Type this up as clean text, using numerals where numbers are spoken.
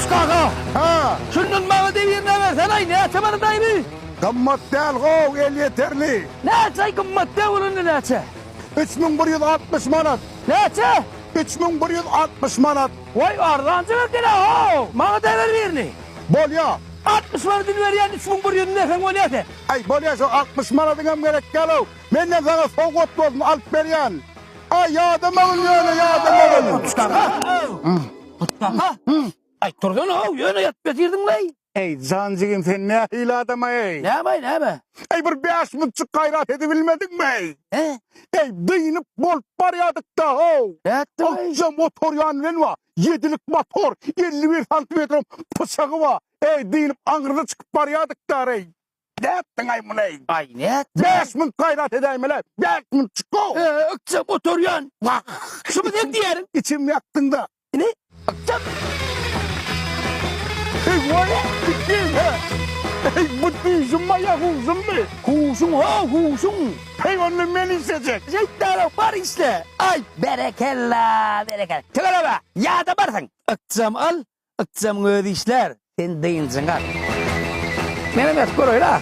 Kaka. Ha, Şunun bana devirine versen ay ne açamadı dayını? qımmat değil go, el yeterli. Ne açay kımmat devulunu ne açay? 3160 manat. Ne açay? 3160 manat. Vay ardancı verkene ho. Bana devir verini. Bol ya. 60 var dün veriyen 3 bir yönünde efendim o ne ete? Ay bol ya, şu 60 manatın gerek gelo. Menden sana soğuk olsun, alıp beriyen. Ay yardım olun yani, yardım olun. Kaka. Kaka. Ay turdun ho. Yöne yat betirdin lay. Ey zancığım, sen ne hile adama ey. Ne yapay ne yapay? Ey bir 5,5 gayret edebilmedin mi ey? He? Ey dıyınıp bol paryadık da ho. Ne yaptın lay? Akça motor yanren var. 7'lik motor, 51 santimetre bıçağı var. Ey dıyınıp Ankara'da çıkıp paryadık da ey. Ne yaptın ay bunu ey? Ay ne yaptın? 5.000 gayret edeyim hele. 5.000 çıkko. Akça motor yan. Bak. Şunu ne diyelim? İçim yaktın da. Ne? Akça. Ey vay. Bittin he. Ey bu diyişim ya huzum mu? Huşun ho huşun. Ey onu beni isteyecek. Zeytler var işte. Ay berekella berekella. Çıkar be. Ya da varsın. Akçam al. Akçam ödüşler. Sen deyinsin al. Benim et koyla.